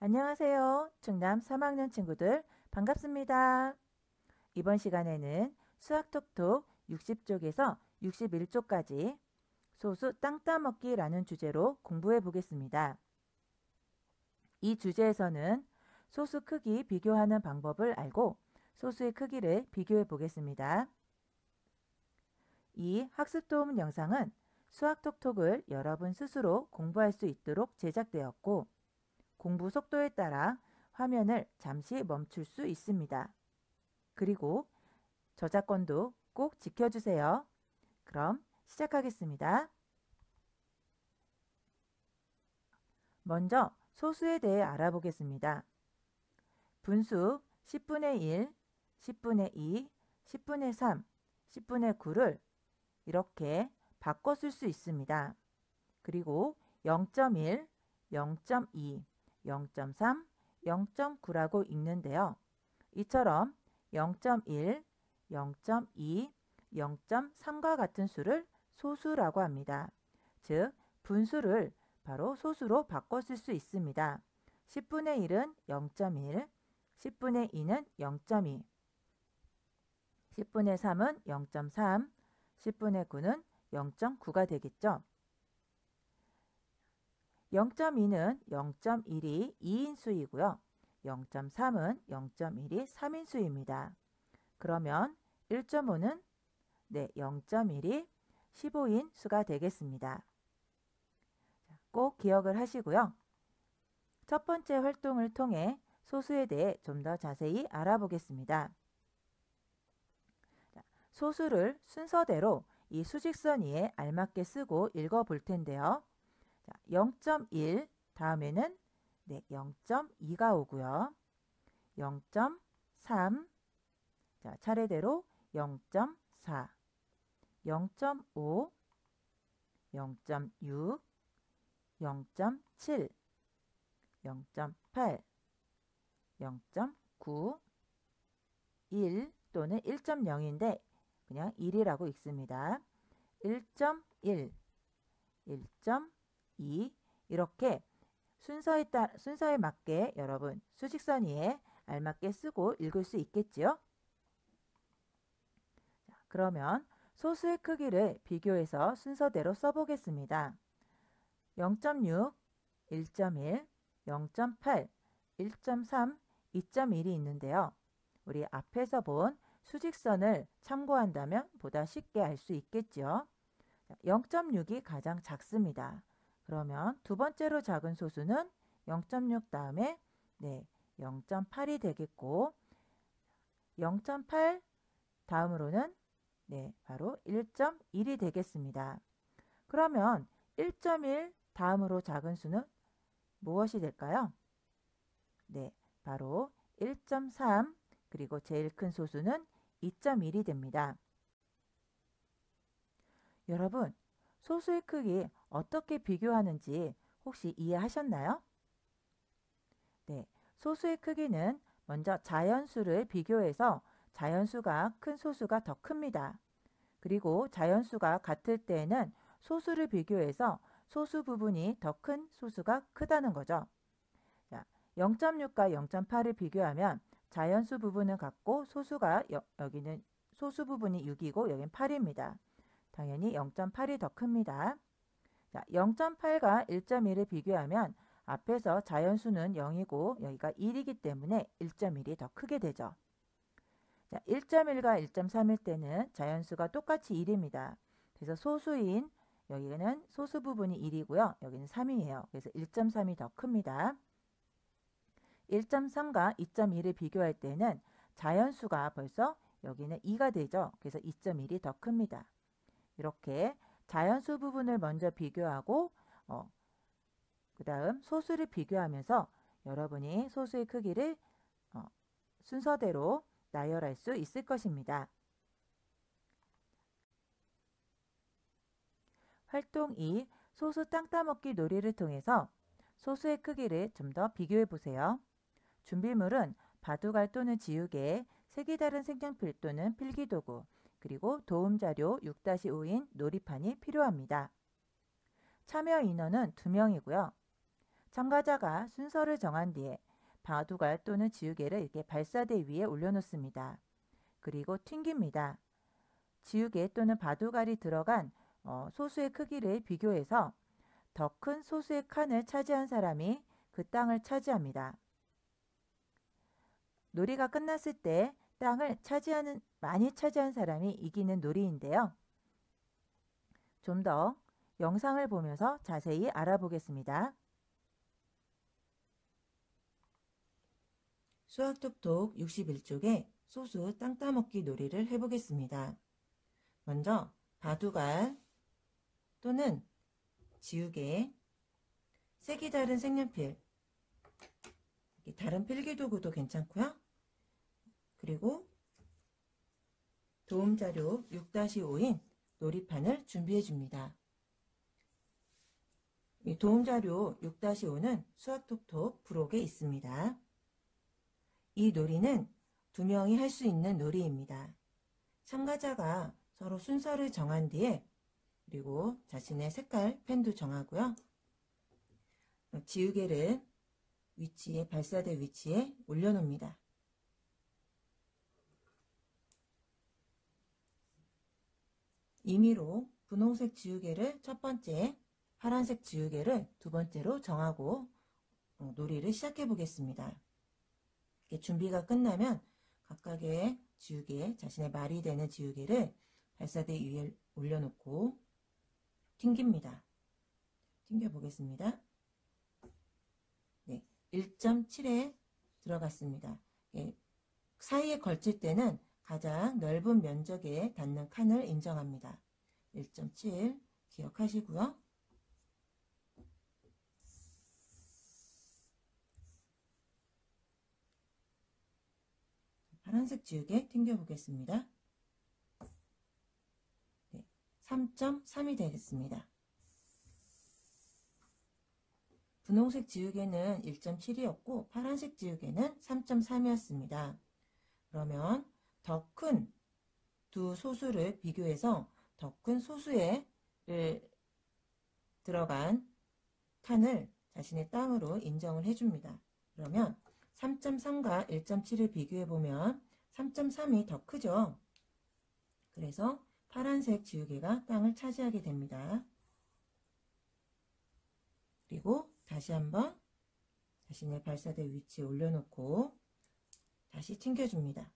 안녕하세요. 충남 3학년 친구들 반갑습니다. 이번 시간에는 수학톡톡 60쪽에서 61쪽까지 소수 땅 따먹기라는 주제로 공부해 보겠습니다. 이 주제에서는 소수 크기 비교하는 방법을 알고 소수의 크기를 비교해 보겠습니다. 이 학습도움 영상은 수학톡톡을 여러분 스스로 공부할 수 있도록 제작되었고 공부 속도에 따라 화면을 잠시 멈출 수 있습니다. 그리고 저작권도 꼭 지켜주세요. 그럼 시작하겠습니다. 먼저 소수에 대해 알아보겠습니다. 분수 10분의 1, 10분의 2, 10분의 3, 10분의 9를 이렇게 바꿔 쓸 수 있습니다. 그리고 0.1, 0.2, 0.3, 0.9라고 읽는데요. 이처럼 0.1, 0.2, 0.3과 같은 수를 소수라고 합니다. 즉, 분수를 바로 소수로 바꿔 쓸 수 있습니다. 10분의 1은 0.1, 10분의 2는 0.2, 10분의 3은 0.3, 10분의 9는 0.9가 되겠죠. 0.2는 0.1이 2인수이고요. 0.3은 0.1이 3인수입니다. 그러면 1.5는 0.1이 15인 수가 되겠습니다. 꼭 기억을 하시고요. 첫 번째 활동을 통해 소수에 대해 좀 더 자세히 알아보겠습니다. 소수를 순서대로 이 수직선 위에 알맞게 쓰고 읽어 볼 텐데요. 0.1 다음에는 0.2가 오고요. 0.3 차례대로 0.4 0.5 0.6 0.7 0.8 0.9 1 또는 1.0인데 그냥 1이라고 읽습니다. 1.1 1.2 이렇게 순서에 맞게 여러분 수직선 위에 알맞게 쓰고 읽을 수 있겠지요? 그러면 소수의 크기를 비교해서 순서대로 써보겠습니다. 0.6, 1.1, 0.8, 1.3, 2.1이 있는데요. 우리 앞에서 본 수직선을 참고한다면 보다 쉽게 알 수 있겠죠. 0.6이 가장 작습니다. 그러면 두 번째로 작은 소수는 0.6 다음에 0.8이 되겠고 0.8 다음으로는 바로 1.1이 되겠습니다. 그러면 1.1 다음으로 작은 수는 무엇이 될까요? 바로 1.3 그리고 제일 큰 소수는 2.1이 됩니다. 여러분, 소수의 크기 어떻게 비교하는지 혹시 이해하셨나요? 소수의 크기는 먼저 자연수를 비교해서 자연수가 큰 소수가 더 큽니다. 그리고 자연수가 같을 때에는 소수를 비교해서 소수 부분이 더 큰 소수가 크다는 거죠. 0.6과 0.8을 비교하면 자연수 부분은 같고 소수가 여기는 소수 부분이 6이고 여기는 8입니다. 당연히 0.8이 더 큽니다. 0.8과 1.1을 비교하면 앞에서 자연수는 0이고 여기가 1이기 때문에 1.1이 더 크게 되죠. 1.1과 1.3일 때는 자연수가 똑같이 1입니다. 그래서 소수인 여기는 소수 부분이 1이고요. 여기는 3이에요. 그래서 1.3이 더 큽니다. 1.3과 2.1을 비교할 때는 자연수가 벌써 여기는 2가 되죠. 그래서 2.1이 더 큽니다. 이렇게 자연수 부분을 먼저 비교하고 그 다음 소수를 비교하면서 여러분이 소수의 크기를 순서대로 나열할 수 있을 것입니다. 활동 2. 소수 땅 따먹기 놀이를 통해서 소수의 크기를 좀 더 비교해 보세요. 준비물은 바둑알 또는 지우개, 색이 다른 색연필 또는 필기도구, 그리고 도움자료 6-5인 놀이판이 필요합니다. 참여 인원은 2명이고요. 참가자가 순서를 정한 뒤에 바둑알 또는 지우개를 이렇게 발사대 위에 올려놓습니다. 그리고 튕깁니다. 지우개 또는 바둑알이 들어간 소수의 크기를 비교해서 더 큰 소수의 칸을 차지한 사람이 그 땅을 차지합니다. 놀이가 끝났을 때 땅을 많이 차지한 사람이 이기는 놀이인데요. 좀 더 영상을 보면서 자세히 알아보겠습니다. 수학톡톡 61쪽에 소수 땅 따먹기 놀이를 해보겠습니다. 먼저 바둑알 또는 지우개, 색이 다른 색연필, 다른 필기도구도 괜찮고요. 그리고 도움자료 6-5인 놀이판을 준비해 줍니다. 이 도움자료 6-5는 수학톡톡 부록에 있습니다. 이 놀이는 2명이 할 수 있는 놀이입니다. 참가자가 서로 순서를 정한 뒤에 그리고 자신의 색깔 펜도 정하고요. 지우개를 발사대 위치에 올려놓습니다. 임의로 분홍색 지우개를 첫 번째, 파란색 지우개를 두 번째로 정하고 놀이를 시작해 보겠습니다. 이렇게 준비가 끝나면 각각의 지우개, 자신의 말이 되는 지우개를 발사대 위에 올려놓고 튕깁니다. 튕겨 보겠습니다. 네, 1.7에 들어갔습니다. 사이에 걸칠 때는 가장 넓은 면적에 닿는 칸을 인정합니다. 1.7 기억하시고요. 파란색 지우개 튕겨 보겠습니다. 네, 3.3이 되겠습니다. 분홍색 지우개는 1.7이었고 파란색 지우개는 3.3이었습니다. 그러면 더 큰 두 소수를 비교해서 더 큰 소수에 들어간 칸을 자신의 땅으로 인정을 해줍니다. 그러면 3.3과 1.7을 비교해보면 3.3이 더 크죠. 그래서 파란색 지우개가 땅을 차지하게 됩니다. 그리고 다시 한번 자신의 발사대 위치에 올려놓고 다시 튕겨줍니다.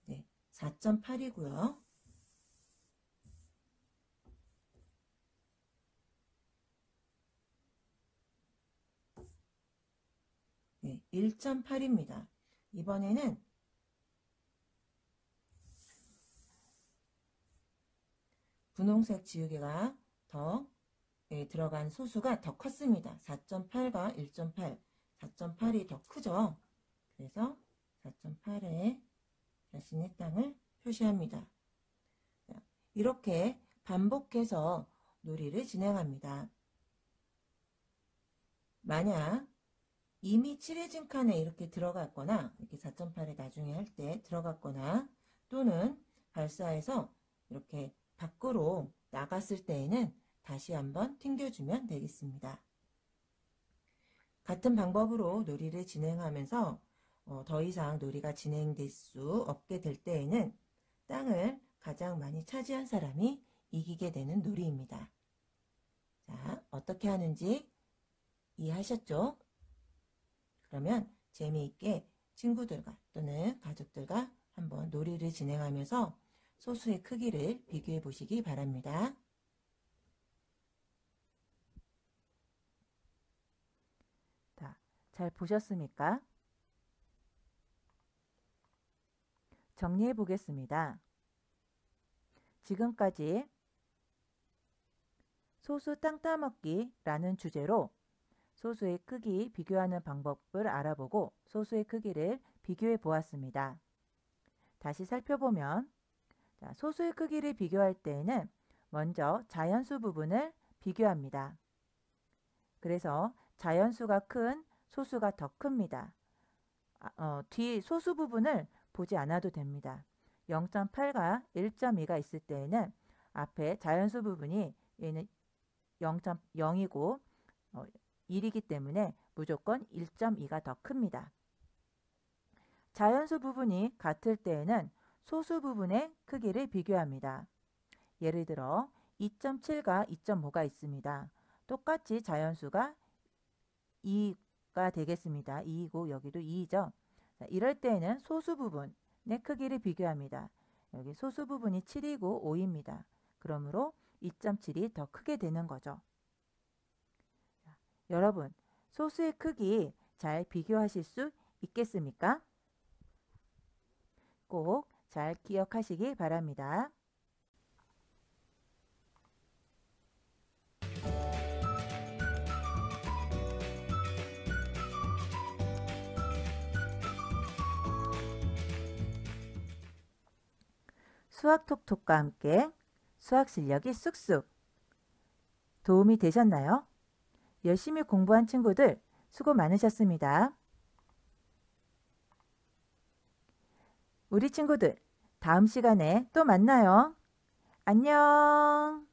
네, 4.8이고요. 네, 1.8입니다. 이번에는 분홍색 지우개가 더 들어간 소수가 더 컸습니다. 4.8과 1.8, 4.8이 더 크죠. 그래서 4.8에 자신의 땅을 표시합니다. 이렇게 반복해서 놀이를 진행합니다. 만약 이미 칠해진 칸에 이렇게 들어갔거나 이렇게 4.8에 나중에 할 때 들어갔거나 또는 발사해서 이렇게 밖으로 나갔을 때에는 다시 한번 튕겨주면 되겠습니다. 같은 방법으로 놀이를 진행하면서 더 이상 놀이가 진행될 수 없게 될 때에는 땅을 가장 많이 차지한 사람이 이기게 되는 놀이입니다. 자, 어떻게 하는지 이해하셨죠? 그러면 재미있게 친구들과 또는 가족들과 한번 놀이를 진행하면서 소수의 크기를 비교해 보시기 바랍니다. 잘 보셨습니까? 정리해 보겠습니다. 지금까지 소수 땅 따먹기라는 주제로 소수의 크기 비교하는 방법을 알아보고 소수의 크기를 비교해 보았습니다. 다시 살펴보면 소수의 크기를 비교할 때에는 먼저 자연수 부분을 비교합니다. 그래서 자연수가 큰 소수가 더 큽니다. 뒤 소수 부분을 보지 않아도 됩니다. 0.8과 1.2가 있을 때에는 앞에 자연수 부분이 얘는 0.0이고 1이기 때문에 무조건 1.2가 더 큽니다. 자연수 부분이 같을 때에는 소수 부분의 크기를 비교합니다. 예를 들어 2.7과 2.5가 있습니다. 똑같이 자연수가 2가 되겠습니다. 2이고 여기도 2죠. 이럴 때에는 소수 부분의 크기를 비교합니다. 여기 소수 부분이 7이고 5입니다. 그러므로 2.7이 더 크게 되는 거죠. 여러분, 소수의 크기 잘 비교하실 수 있겠습니까? 꼭 잘 기억하시기 바랍니다. 수학톡톡과 함께 수학 실력이 쑥쑥 도움이 되셨나요? 열심히 공부한 친구들 수고 많으셨습니다. 우리 친구들 다음 시간에 또 만나요. 안녕.